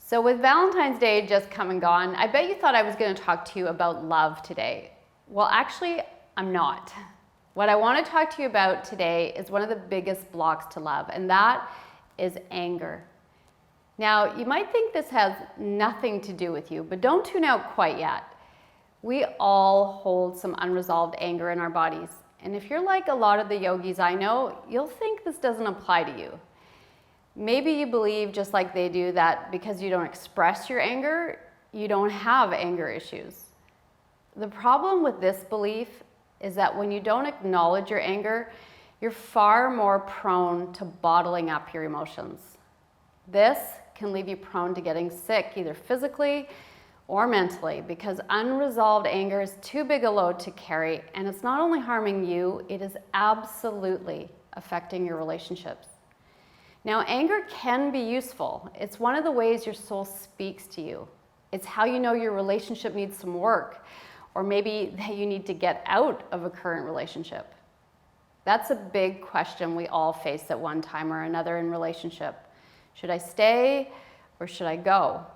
So with Valentine's Day just come and gone, I bet you thought I was going to talk to you about love today. Well, actually, I'm not. What I want to talk to you about today is one of the biggest blocks to love, and that is anger. Now, you might think this has nothing to do with you, but don't tune out quite yet. We all hold some unresolved anger in our bodies. And if you're like a lot of the yogis I know, you'll think this doesn't apply to you. Maybe you believe, just like they do, that because you don't express your anger, you don't have anger issues. The problem with this belief is that when you don't acknowledge your anger, you're far more prone to bottling up your emotions. This can leave you prone to getting sick, either physically or mentally, because unresolved anger is too big a load to carry, and it's not only harming you, it is absolutely affecting your relationships. Now, anger can be useful. It's one of the ways your soul speaks to you. It's how you know your relationship needs some work, or maybe that you need to get out of a current relationship. That's a big question we all face at one time or another in relationship. Should I stay or should I go?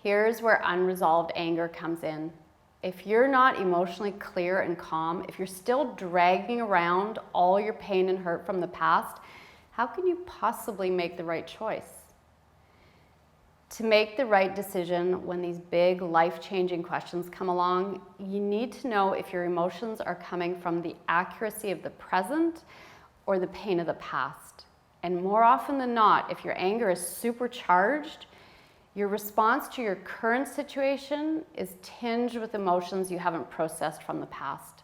Here's where unresolved anger comes in. If you're not emotionally clear and calm, if you're still dragging around all your pain and hurt from the past, how can you possibly make the right choice? To make the right decision when these big life-changing questions come along, you need to know if your emotions are coming from the accuracy of the present or the pain of the past. And more often than not, if your anger is supercharged, your response to your current situation is tinged with emotions you haven't processed from the past.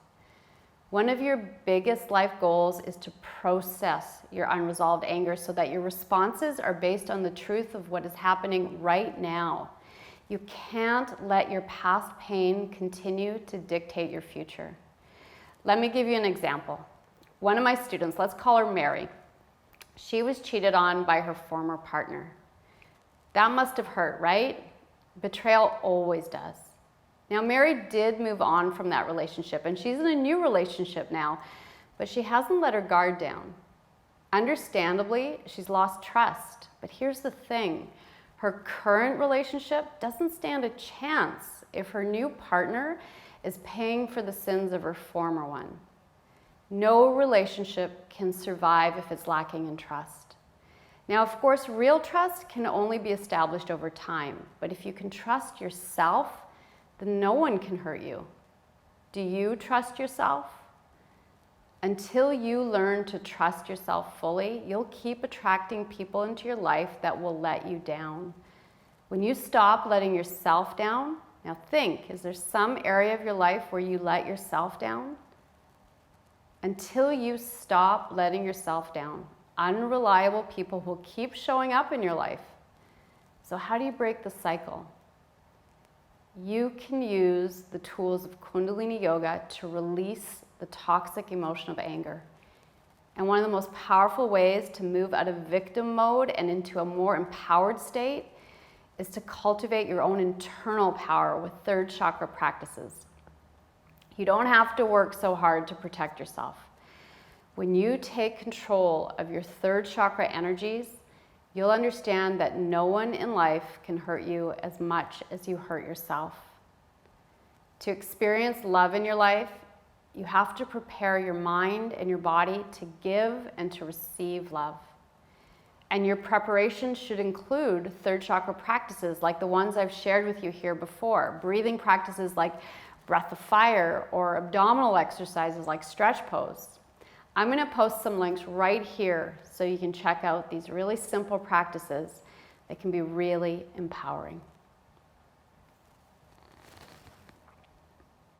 One of your biggest life goals is to process your unresolved anger so that your responses are based on the truth of what is happening right now. You can't let your past pain continue to dictate your future. Let me give you an example. One of my students, let's call her Mary. She was cheated on by her former partner. That must have hurt, right? Betrayal always does. Now, Mary did move on from that relationship, and she's in a new relationship now, but she hasn't let her guard down. Understandably, she's lost trust, but here's the thing. Her current relationship doesn't stand a chance if her new partner is paying for the sins of her former one. No relationship can survive if it's lacking in trust. Now, of course, real trust can only be established over time, but if you can trust yourself, then no one can hurt you. Do you trust yourself? Until you learn to trust yourself fully, you'll keep attracting people into your life that will let you down. When you stop letting yourself down, now think, is there some area of your life where you let yourself down? Until you stop letting yourself down, unreliable people will keep showing up in your life. So how do you break the cycle? You can use the tools of Kundalini Yoga to release the toxic emotion of anger. And one of the most powerful ways to move out of victim mode and into a more empowered state is to cultivate your own internal power with third chakra practices. You don't have to work so hard to protect yourself. When you take control of your third chakra energies, you'll understand that no one in life can hurt you as much as you hurt yourself. To experience love in your life, you have to prepare your mind and your body to give and to receive love. And your preparation should include third chakra practices like the ones I've shared with you here before, breathing practices like breath of fire or abdominal exercises like stretch pose. I'm going to post some links right here so you can check out these really simple practices that can be really empowering.